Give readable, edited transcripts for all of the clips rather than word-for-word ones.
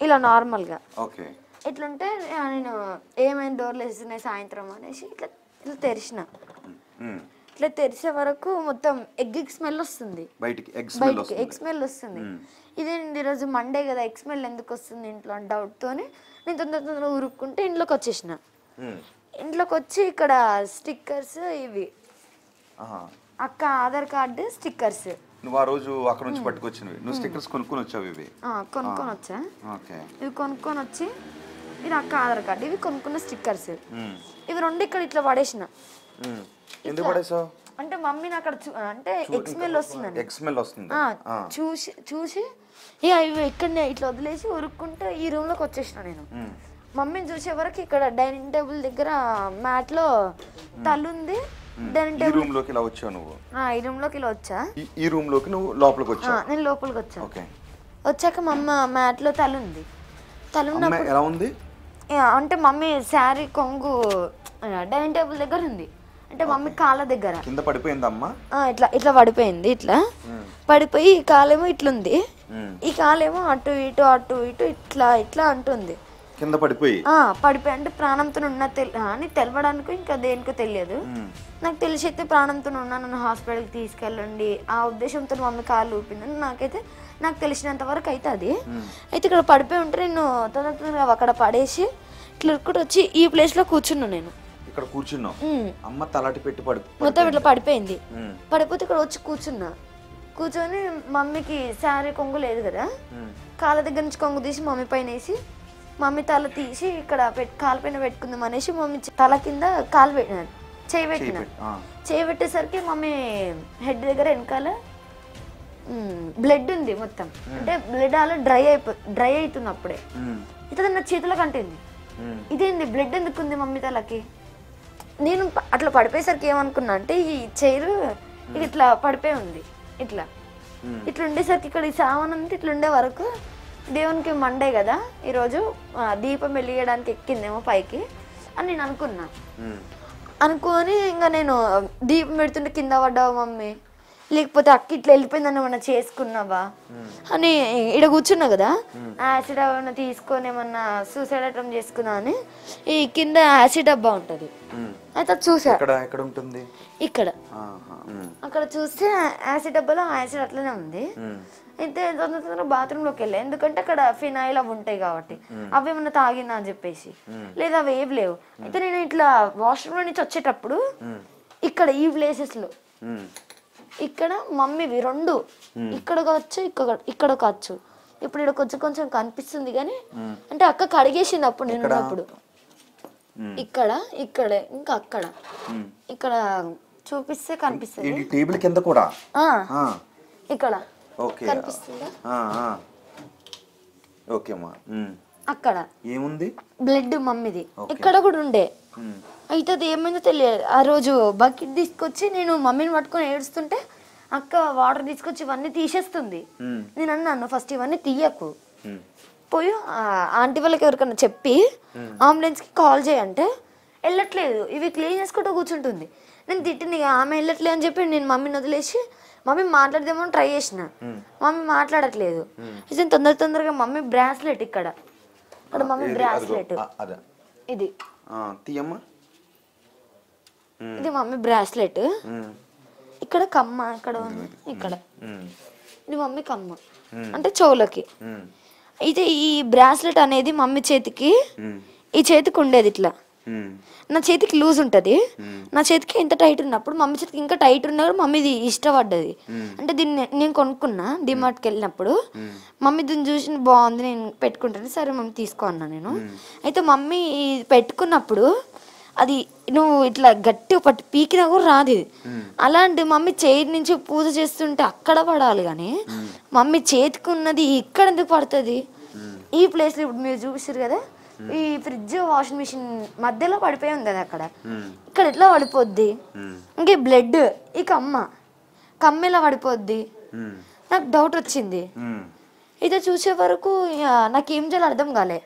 ఇలా నార్మల్గా. ఓకే. ఇట్లుంటే నేను ఏమైనా డోర్లు వేస్తున్నాయి సాయంత్రం అనేసి ఇట్లా ఇట్లా తెరిచిన. ఇట్లా తెరిసే వరకు మొత్తం ఎగ్ స్మెల్ వస్తుంది, బయటికి ఎగ్ స్మెల్ వస్తుంది. ఇదేంటి ఈరోజు మండే కదా, ఎగ్ స్మెల్ ఎందుకు వస్తుంది ఇంట్లో అని డౌట్తోని నేను తొందరగా ఉరుక్కుంటే ఇంట్లోకి వచ్చేసిన. ఇంట్లోకి వచ్చి ఇక్కడ స్టిక్కర్స్ ఇవి అక్క ఆధార్ కార్డు స్టిక్కర్స్. నువ్వు ఆ రోజు అక్కడ నుంచి పట్టుకొచ్చినవి, నువ్వు స్టిక్కర్స్ కొనుక్కొని వచ్చావు? ఇవి కొనుక్కొని వచ్చా. ఓకే. ఇవి కొనుక్కొని వచ్చి ఇది అక్క ఆధార్ కార్డు, ఇవి కొనుక్కున్న స్టిక్కర్స్. ఇవి రెండు ఇక్కడ ఇట్లా పడేసిన. ఎందుకు పడేసావు? అంటే మమ్మీని అక్కడ అంటే ఎగ్ స్మెల్ వస్తుందండి. ఎగ్ స్మెల్ వస్తుంది చూసి ఇక ఇవి ఇక్కడనే ఇట్లా వదిలేసి ఉరుక్కుంటే ఈ రూమ్ లోకి వచ్చేసిన. నేను మమ్మీని చూసే వరకు ఇక్కడ డైనింగ్ టేబుల్ దగ్గర మ్యాట్ లో తలుంది. డైనింగ్ టేబుల్ రూమ్ లోకి ఇలా వచ్చావు నువ్వు? ఈ రూమ్ లోకి ఇలా వచ్చా. ఈ రూమ్ లోకి నువ్వు లోపలికి వచ్చావు? నేను లోపలికి వచ్చా. వచ్చాక మమ్మ మ్యాట్ లో తలుంది. తలున్నప్పుడు ఎలా ఉంది అంటే మమ్మీ శారీ కొంగు డైనింగ్ టేబుల్ దగ్గర ఉంది. అంటే మమ్మీ కాళ్ళ దగ్గర కింద పడిపోయిందమ్మా. ఇట్లా ఇట్లా పడిపోయింది. ఇట్లా పడిపోయి ఈ కాలేమో ఇట్లుంది, ఈ కాలేమో అటు ఇటు అటు ఇటు ఇట్లా ఇట్లా అంటుంది. కింద పడిపోయి అంటే ప్రాణంతో ఉన్న అని తెలవడానికి ఇంకా దేనికో తెలియదు. నాకు తెలిసి అయితే ప్రాణంతో ఉన్నా, నన్ను హాస్పిటల్కి తీసుకెళ్ళండి ఆ ఉద్దేశంతో మమ్మీ కాళ్ళు ఊపిందని నాకు తెలిసినంత వరకు అయితే అది. అయితే ఇక్కడ పడిపోయి ఉంటే నేను తొందరగా అక్కడ పడేసి ఇట్లా వచ్చి ఈ ప్లేస్ లో కూర్చున్నాను. నేను ఇక్కడ కూర్చున్నావు, అమ్మ తలాటి పెట్టి మొత్తం ఇట్లా పడిపోయింది. పడిపోతే ఇక్కడ వచ్చి కూర్చొని మమ్మీకి శారీ కొంగు లేదు కదా, కాళ్ళ దగ్గర నుంచి కొంగు తీసి మమ్మీ పైన వేసి మమ్మీ తల తీసి ఇక్కడ కాళ్ళ పైన పెట్టుకుందాం అనేసి మమ్మీ తల కింద చేయి పెట్టేసరికి మమ్మీ హెడ్ దగ్గర వెనకాల బ్లడ్ ఉంది మొత్తం. అంటే బ్లడ్ అలా డ్రై అవుతుంది అప్పుడే. ఇట్లా నా చేతులకు అంటుంది. ఇదేంది బ్లడ్ ఎందుకు ఉంది మమ్మీ తలకి? నేను అట్లా పడిపోయేసరికి ఏమనుకున్నా అంటే ఈ చైర్ ఇట్లా పడిపోయి ఉంది. ఇట్లా ఉండేసరికి ఇక్కడ ఈ సామాన్ అంతా ఇట్లా ఉండే వరకు దేవునికి మండే కదా ఈరోజు, దీపం వెలిగడానికి ఎక్కిందేమో పైకి అని నేను అనుకొని ఇంకా నేను దీపం పెడుతుంటే కింద పడ్డావు మమ్మీ, లేకపోతే అక్క ఇట్లా వెళ్ళిపోయిందని ఏమన్నా చేసుకున్నావా అని ఇక్కడ కూర్చున్నా కదా. యాసిడ్ ఏమన్నా తీసుకొని ఏమన్నా సూసైడ్ అటెంప్ట్ చేసుకున్నా అని ఈ కింద యాసిడ్ డబ్బా ఉంటుంది. అయితే చూసా ఇక్కడ అక్కడ చూస్తే యాసిడ్ డబ్బాలో యాసిడ్ అట్లనే ఉంది. అయితే తొందరగా బాత్రూంలోకి వెళ్ళా, ఎందుకంటే అక్కడ ఫినాయిల్ అవి ఉంటాయి కాబట్టి అవి ఏమన్నా తాగినా అని చెప్పేసి. లేదా అవి ఏవి లేవు. అయితే నేను ఇట్లా వాష్రూమ్ లో నుంచి వచ్చేటప్పుడు ఇక్కడ ఈ ప్లేసెస్ లో ఇక్కడ మమ్మీవి రెండు ఇక్కడ కావచ్చు ఇక్కడ కావచ్చు. ఇప్పుడు ఇక్కడ కొంచెం కనిపిస్తుంది కానీ అంటే అక్క కడిగేసింది అప్పుడు నేను ఉన్నప్పుడు. ఇక్కడ ఇంకా అక్కడ ఇక్కడ చూపిస్తే కనిపిస్తుంది. టేబుల్ కింద కూడా ఇక్కడ కనిపిస్తుందా? అక్కడ ఏముంది బ్లడ్ మమ్మీది. ఇక్కడ కూడా ఉండే. అయితే అది ఏమైందో తెలియదు. ఆ రోజు బకెట్ తీసుకొచ్చి నేను మమ్మీని పట్టుకొని ఏడుస్తుంటే అక్క వాటర్ తీసుకొచ్చి ఇవన్నీ తీసేస్తుంది. నేను అన్నాను ఫస్ట్ ఇవన్నీ తీయకు, పోయి ఆంటీ వాళ్ళకి ఎవరికన్నా చెప్పి అంబులెన్స్కి కాల్ చేయంటే వెళ్ళట్లేదు, ఇవి క్లీన్ చేసుకుంటూ కూర్చుంటుంది. నేను తిట్టింది ఆమె వెళ్ళట్లేదు అని చెప్పి నేను మమ్మీని వదిలేసి మమ్మీ మాట్లాడదేమో ట్రై చేసిన. మమ్మీ మాట్లాడట్లేదు. ఇది తొందరగా మమ్మీ బ్రాస్లెట్ ఇక్కడ మమ్మీ బ్రాస్లెట్ ఇది మమ్మీ బ్రాస్లెట్. ఇక్కడ కమ్మ ఇక్కడ ఇక్కడ ఇది మమ్మీ కమ్మ అంటే చెవులకి. అయితే ఈ బ్రాస్లెట్ అనేది మమ్మీ చేతికి ఈ చేతికి ఉండేది ఇట్లా. నా చేతికి లూజ్ ఉంటుంది, నా చేతికి ఎంత టైట్ ఉన్నప్పుడు మమ్మీ చేతికి ఇంకా టైట్ ఉన్నా కూడా మమ్మీది ఇష్టపడ్డది. అంటే దీన్ని నేను కొనుక్కున్నా డిమార్ట్కి వెళ్ళినప్పుడు. మమ్మీ దీన్ని చూసి బాగుంది నేను పెట్టుకుంటాను, సరే మమ్మీ తీసుకో అన్నా నేను. అయితే మమ్మీ పెట్టుకున్నప్పుడు అది నువ్వు ఇట్లా గట్టి పట్టి పీకినా కూడా రాదు ఇది. అలాంటి మమ్మీ చేతి నుంచి పూజ చేస్తుంటే అక్కడ పడాలి కానీ మమ్మీ చేతికి ఉన్నది ఇక్కడ ఎందుకు పడుతుంది? ఈ ప్లేస్లో ఇప్పుడు మీరు చూపిస్తారు కదా, ఈ ఫ్రిడ్జ్ వాషింగ్ మిషన్ మధ్యలో పడిపోయి ఉంది కదా అక్కడ, ఇక్కడ ఎట్లా పడిపోద్ది? ఇంకే బ్లడ్ ఈ కమ్మ ఎలా పడిపోద్ది? నాకు డౌట్ వచ్చింది. అయితే చూసే వరకు నాకేం చేయాలో అర్థం కాలే.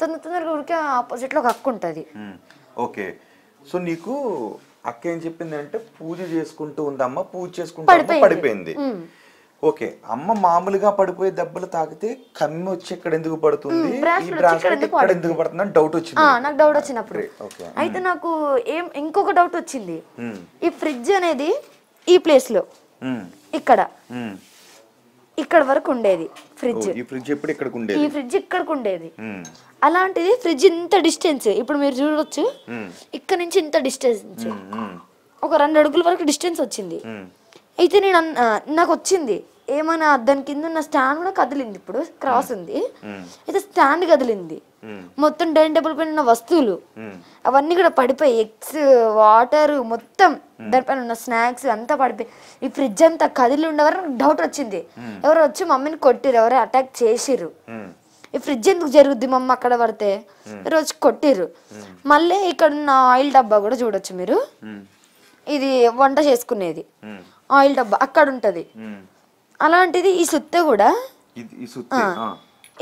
తొందరగా ఉడికే ఆపోజిట్ లో ఒక అక్క ఉంటుంది. ఓకే, సో నీకు అక్క ఏం చెప్పింది అంటే పూజ చేసుకుంటూ ఉందమ్మా, పూజ చేసుకుంటూ పడిపోయింది. ఓకే, అమ్మ మామూలుగా పడిపోయే దెబ్బలు తాకితే కమ్మి వచ్చి ఇక్కడ ఎందుకు పడుతుంది, ఈ బ్రాస్లెట్ ఇక్కడ ఎందుకు పడుతుంది అని డౌట్ వచ్చింది. నాకు డౌట్ వచ్చినప్పుడు అయితే నాకు ఇంకొక డౌట్ వచ్చింది. ఈ ఫ్రిడ్జ్ అనేది ఈ ప్లేస్ లో ఇక్కడ వరకు ఉండేది ఫ్రిడ్జ్. ఈ ఫ్రిడ్జ్ ఎప్పుడు ఇక్కడికి ఉండేది? ఈ ఫ్రిడ్జ్ ఇక్కడికి ఉండేది. అలాంటిది ఫ్రిడ్జ్ ఇంత డిస్టెన్స్ ఇప్పుడు మీరు చూడవచ్చు, ఇక్కడ నుంచి ఇంత డిస్టెన్స్, ఒక 2 అడుగుల వరకు డిస్టెన్స్ వచ్చింది. అయితే నాకు వచ్చింది ఏమైనా దాని కింద ఉన్న స్టాండ్ కూడా కదిలింది. ఇప్పుడు క్రాస్ ఉంది, అయితే స్టాండ్ కదిలింది. మొత్తం డైనింగ్ టేబుల్ పైన ఉన్న వస్తువులు అవన్నీ కూడా పడిపోయి, ఎగ్స్, వాటర్, మొత్తం దానిపైన ఉన్న స్నాక్స్ అంతా పడిపోయి, ఈ ఫ్రిడ్జ్ అంతా కదిలి ఉండేవారు. డౌట్ వచ్చింది, ఎవరు వచ్చి మమ్మీని కొట్టిరు, ఎవరో అటాక్ చేసిర్రు. ఈ ఫ్రిడ్జ్ ఎందుకు జరుగుద్ది మమ్మ అక్కడ పడితే, రోజు కొట్టిర్రు. మళ్ళీ ఇక్కడ ఉన్న ఆయిల్ డబ్బా కూడా చూడొచ్చు మీరు, ఇది వంట చేసుకునేది ఆయిల్ డబ్బా అక్కడ ఉంటది. అలాంటిది ఈ సుత్తి కూడా,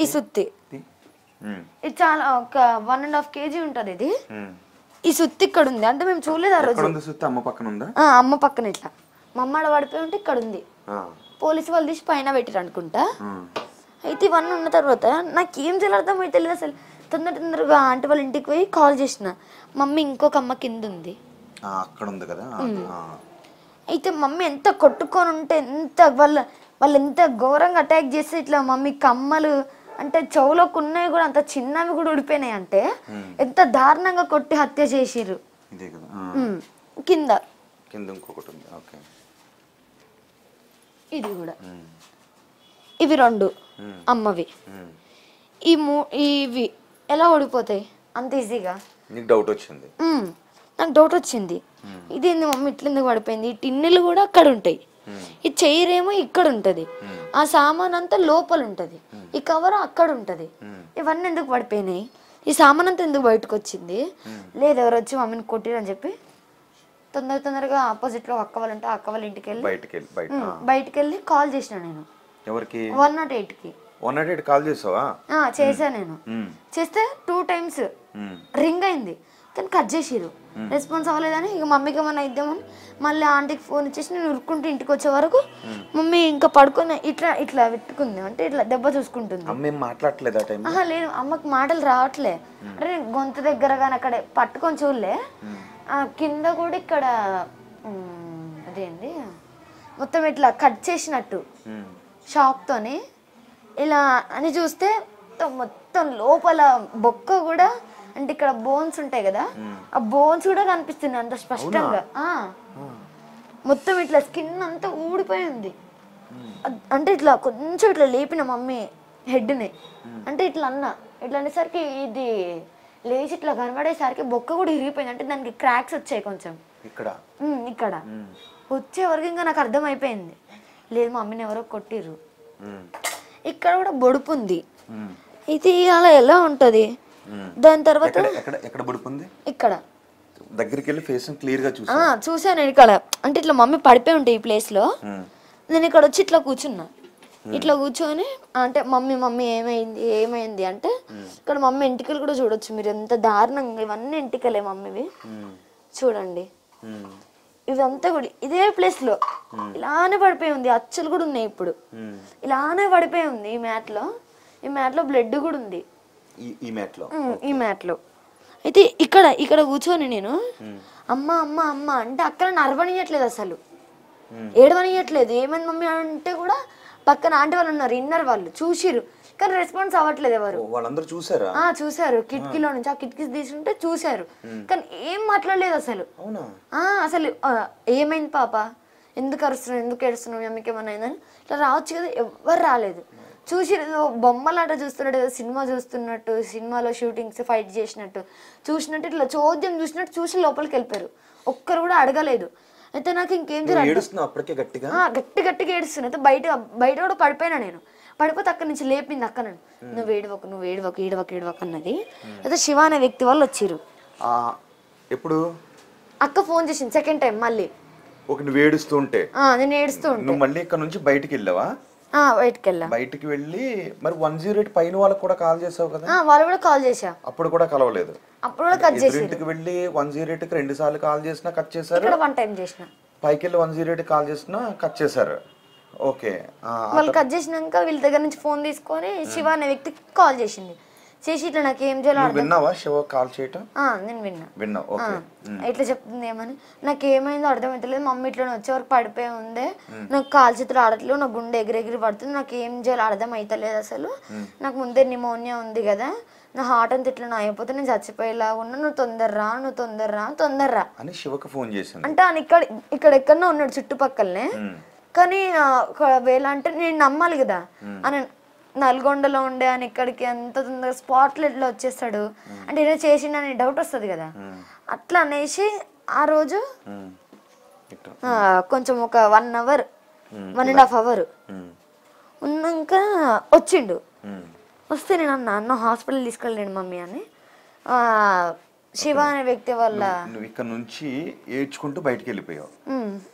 ఈ సుత్తి ఇది చాలా ఒక 1.5 kg ఉంటది. ఇది ఈ సుత్తి ఇక్కడ ఉంది. అంటే మేము చూడలేదు ఆ రోజు. అమ్మ పక్కన ఇట్లా మమ్మ పడిపోయి ఉంటే ఇక్కడ ఉంది. పోలీసు వాళ్ళు తీసి పైన పెట్టిరు అనుకుంటా. అయితే ఇవన్నీ ఉన్న తర్వాత నాకేం చేయాలి అర్థం అయితే తెలియదు అసలు. తొందరగా ఆంటీ వాళ్ళ ఇంటికి పోయి కాల్ చేసిన, మమ్మీ ఇంకొక అమ్మ కింద ఉంది అక్కడ ఉంది కదా. అయితే మమ్మీ ఎంత కొట్టుకొని ఉంటే, ఎంత వాళ్ళు ఎంత ఘోరంగా అటాక్ చేస్తే, ఇట్లా మమ్మీ కమ్మలు అంటే చెవులోకి ఉన్నాయి కూడా అంత చిన్నవి కూడా ఉడిపోయినాయి. అంటే ఎంత దారుణంగా కొట్టి హత్య చేసిర్రు. కింద ఇది కూడా, ఇవి 2 అమ్మవి. ఇవి ఎలా ఓడిపోతాయి అంత ఈజీగా? డౌట్ వచ్చింది, నాకు డౌట్ వచ్చింది. ఇదేంది మమ్మీ ఇట్లా ఎందుకు పడిపోయింది? ఈ టిన్నెలు కూడా అక్కడ ఉంటాయి, ఈ చైర్ ఏమో ఇక్కడ ఉంటది, ఆ సామాన్ అంతా లోపల ఉంటది, ఈ కవర్ అక్కడ ఉంటది. ఇవన్నీ ఎందుకు పడిపోయినాయి? ఈ సామాన్ అంతా ఎందుకు బయటకు వచ్చింది? లేదు ఎవరు వచ్చి మమ్మీని కొట్టిరని చెప్పి తొందరగా ఆపోజిట్ లో అక్క వాళ్ళు ఉంటే అక్క వాళ్ళ ఇంటికి వెళ్ళి బయటికి వెళ్ళి కాల్ చేసిన నేను. ఎవరికి? 108కి. 108 కాల్ చేసావా? చేసా నేను. చేస్తే 2 times రింగ్ అయింది, కానీ కట్ చేసిరు. రెస్పాన్స్ అవ్వలేదని ఇక మమ్మీకి ఏమన్నా ఇద్దామని మళ్ళీ ఆంటీకి ఫోన్ ఇచ్చేసి నేను ఉరుక్కుంటూ ఇంటికి వచ్చే వరకు మమ్మీ ఇంకా పడుకొని ఇట్లా పెట్టుకుంది. అంటే ఇట్లా దెబ్బ చూసుకుంటుంది. లేదు, అమ్మకి మాటలు రావట్లే. అంటే నేను గొంతు దగ్గర కానీ అక్కడ పట్టుకొని చూడలే. కింద కూడా ఇక్కడ అదేంది మొత్తం ఇట్లా కట్ చేసినట్టు షాక్ తోని ఇలా అని చూస్తే మొత్తం లోపల బొక్క కూడా, అంటే ఇక్కడ బోన్స్ ఉంటాయి కదా, ఆ బోన్స్ కూడా కనిపిస్తుంది అంత స్పష్టంగా. మొత్తం ఇట్లా స్కిన్ అంతా ఊడిపోయి ఉంది. అంటే ఇట్లా కొంచెం ఇట్లా లేపిన మమ్మీ హెడ్ని, అంటే ఇట్లా అనేసరికి ఇది లేచి ఇట్లా కనబడేసరికి బొక్క కూడా ఇరిగిపోయింది. అంటే దానికి క్రాక్స్ వచ్చాయి కొంచెం ఇక్కడ వచ్చే వరకు. ఇంకా నాకు అర్థం అయిపోయింది, లేదు మమ్మీని ఎవరో కొట్టిర్రు. ఇక్కడ కూడా బొడుపు ఉంది. ఇది అలా ఎలా ఉంటది? దాని తర్వాత ఇక్కడ దగ్గరికి వెళ్ళి ఫేస్ క్లియర్ గా చూసాను నేను. ఇక్కడ అంటే ఇట్లా మమ్మీ పడిపోయి ఉంటే ఈ ప్లేస్ లో నేను ఇక్కడ వచ్చి ఇట్లా కూర్చున్నా. ఇట్లా కూర్చొని అంటే మమ్మీ ఏమైంది అంటే ఇక్కడ మమ్మీ ఎంటికలు కూడా చూడొచ్చు మీరు, ఎంత దారుణంగా. ఇవన్నీ ఎంటికలే మమ్మీవి, చూడండి. ఇదంతా కూడా ఇదే ప్లేస్ లో ఇలానే పడిపోయి ఉంది. అచ్చులు కూడా ఉన్నాయి ఇప్పుడు, ఇలానే పడిపోయి ఉంది. ఈ మ్యాట్ లో బ్లడ్ కూడా ఉంది. ఈ మ్యాట్ లో అయితే ఇక్కడ కూర్చొని నేను అమ్మ అమ్మ అమ్మ అంటే అక్కడ నరవనియట్లేదు, అసలు ఏడవనియట్లేదు. ఏమైంది మమ్మీ అంటే కూడా పక్కన ఆంటీ వాళ్ళు ఉన్నారు, ఇన్నర్ వాళ్ళు చూసిరు, కానీ రెస్పాన్స్ అవ్వట్లేదు ఎవరు. వాళ్ళందరూ చూసారా? చూసారు, కిటికీలో నుంచి ఆ కిటికీ తీసుంటే చూసారు, కానీ ఏం మాట్లాడలేదు అసలు. అసలు ఏమైంది పాప, ఎందుకు అరుస్తున్నావు, ఎందుకు ఏడుస్తున్నావు, అమ్మకి ఏమన్నా అయిందని ఇట్లా రావచ్చు కదా, ఎవ్వరు రాలేదు. చూసి బొమ్మలాట చూస్తున్నట్టు, ఏదో సినిమా చూస్తున్నట్టు, సినిమాలో షూటింగ్స్ ఫైట్ చేసినట్టు చూసినట్టు ఇట్లా చోద్యం చూసినట్టు చూసి లోపలికి వెళ్ళిపోయారు. ఒక్కరు కూడా అడగలేదు. అయితే నాకు ఇంకేం గట్టిగా ఏడుస్తున్నా. అయితే బయట కూడా పడిపోయినా నేను. పడిపోతే అక్కడి నుంచి లేపింది అక్క నన్ను, నువ్వు ఏడవకు అన్నది. అయితే శివ అనే వ్యక్తి వాళ్ళు వచ్చిర్రు. ఎప్పుడు అక్క ఫోన్ చేసింది సెకండ్ టైం మళ్ళీ. నేను ఏడుస్తూ ఉంటే మళ్ళీ ఇక్కడ నుంచి బయటికి వెళ్ళావా? బయటికి వెళ్ళి మరి 108 పైన వాళ్ళకి కూడా కాల్ చేసావు కదా? వాళ్ళు కూడా కాల్ చేశా, అప్పుడు కూడా కలవలేదు. అప్పుడు కూడా కట్ చేసి ఇంటికి వెళ్ళి 108కి 2 సార్లు కాల్ చేసినా కట్ చేశారు. ఇక్కడ 1 టైం చేసిన. పైకి వెళ్ళి 108 కాల్ చేసినా కట్ చేశారు. ఓకే. వాళ్ళు కట్ చేసినాక వీళ్ళ దగ్గర నుంచి ఫోన్ తీసుకొని శివ అనే వ్యక్తికి కాల్ చేసింది. చేసి ఇట్లా నాకు ఏం చేయాలో విన్నావా శివ కాల్ చేయటం? నేను విన్నా. ఓకే. ఇట్లా చెప్తుంది ఏమని, నాకు ఏమైందో అర్థమవుతలేదు, మమ్మీ ఇట్లా వచ్చే వరకు పడిపోయి ఉందే, నాకు కాలు చేతులు ఆడట్లేదు, నాకు గుండె ఎగిరెగిరి పడుతుంది, నాకు ఏం చేయాలో అర్థం అవుతలేదు అసలు, నాకు ముందే నిమోనియా ఉంది కదా, నా హార్ట్ అంతా ఇట్లా అయిపోతే నేను చచ్చిపోయేలా ఉన్నా, నువ్వు తొందరరా అని శివకు ఫోన్ చేశాను. అంటే ఆయన ఇక్కడ ఎక్కడో ఉన్నాడు చుట్టుపక్కలనే, కానీ ఒకవేళ అంటే నేను నమ్మాలి కదా అని, నల్గొండలో ఉండే అని ఇక్కడికి ఎంత తొందరగా స్పాట్లో ఎట్లా వచ్చేస్తాడు అంటే ఏదో చేసిండని డౌట్ వస్తుంది కదా, అట్లా అనేసి ఆ రోజు కొంచెం ఒక 1 hour 1.5 hour ఉన్నాక వచ్చిండు. వస్తే నేను అన్న హాస్పిటల్ తీసుకెళ్ళండి మమ్మీ అని. శివ అనే వ్యక్తి వల్ల నువ్వు ఇక్కడ నుంచి ఏడ్చుకుంటూ బయటకు వెళ్ళిపోయావు.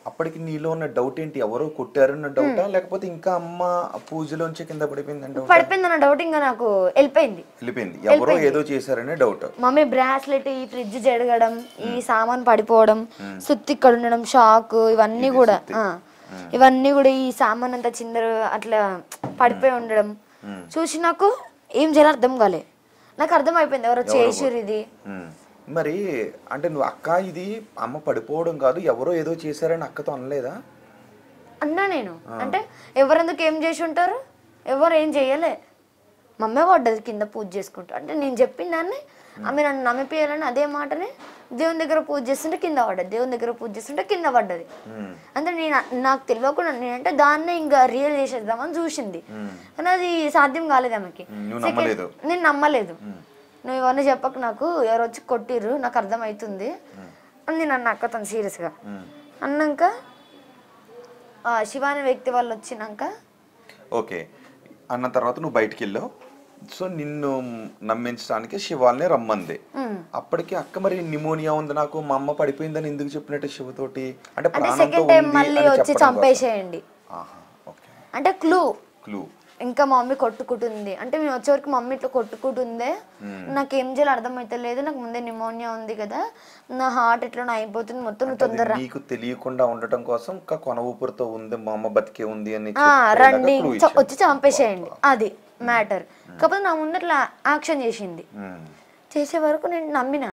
అప్పటికి నీలో ఉన్న డౌట్ ఏంటి, ఎవరో కొట్టారన్న డౌటా లేకపోతే ఇంకా అమ్మ పూజలోంచి కింద పడిపోయిందన్న డౌట్ ఇంకా నాకు వెళ్ళిపోయింది. ఎవరో ఏదో చేశారనే డౌట్. మమ్మీ బ్రాస్లెట్, ఈ ఫ్రిడ్జ్ జరగడం, ఈ సామాన్ పడిపోవడం, సుత్తి ఇక్కడ ఉండడం, షాక్, ఇవన్నీ కూడా ఈ సామాన్ అంతా చిందరు అట్లా పడిపోయి ఉండడం చూసి నాకు ఏం చేయాలో అర్థం కాలే. నాకు అర్థం అయిపోయింది ఎవరో చేసిర్రు ఇది. మరి అంటే నువ్వు అక్క ఇది అమ్మ పడిపోవడం కాదు ఎవరో ఏదో చేశారని అక్కతో అనలేదా? అన్నా నేను. అంటే ఎవరెందుకు ఏం చేసి ఉంటారు, ఎవరు ఏం చెయ్యలే, మమ్మే పడ్డది కింద పూజ చేసుకుంటా. అంటే నేను చెప్పిన దాన్ని ఆమె నన్ను నమ్మిపోయాలని అదే మాటనే దేవుని దగ్గర పూజ చేస్తుంటే కింద పడ్డది, దేవుని దగ్గర పూజ చేస్తుంటే కింద పడ్డది. అంటే నాకు తెలియకుండా నేనంటే దాన్నే ఇంకా రియల్ చేసేద్దామని చూసింది, కానీ అది సాధ్యం కాలేదు ఆమెకి. నేను నమ్మలేదు. నువ్వు ఇవన్నీ చెప్పక నాకు ఎవరు వచ్చి కొట్టిర్రు, నాకు అర్థమవుతుంది అని నేను అన్న అక్కతో సీరియస్గా అన్నాక శివ అనే వ్యక్తి వాళ్ళు వచ్చినాక ఓకే అన్న తర్వాత నువ్వు బయటికి వెళ్ళావు. సో నిన్ను నమ్మించడానికి శివాల్ని రమ్మంది. అప్పటికి అక్క మరి నిమోనియా ఉంది నాకు, మా అమ్మ పడిపోయిందని ఎందుకు చెప్పినట్టు శివతోటి? అంటే సెకండ్ టైం మళ్ళీ వచ్చి చంపేసేయండి అంటే క్లూ ఇంకా మా మమ్మీ కొట్టుకుంటుంది అంటే మేము వచ్చే వరకు మమ్మీ ఇట్లా కొట్టుకుంటుందే, నాకేం చేయాలి అర్థమైతే లేదు, నాకు ముందే నిమోనియా ఉంది కదా, నా హార్ట్ ఎట్లా అయిపోతుంది మొత్తం, తొందరగా నీకు తెలియకుండా ఉండటం కోసం ఇంకా కొన ఊపిరితో ఉంది మా అమ్మ బతికే ఉంది అని రండి వచ్చి చంపేసేయండి, అది మ్యాటర్. కాకపోతే నా ముందు ఇట్లా యాక్షన్ చేసింది. చేసే వరకు నేను నమ్మిన.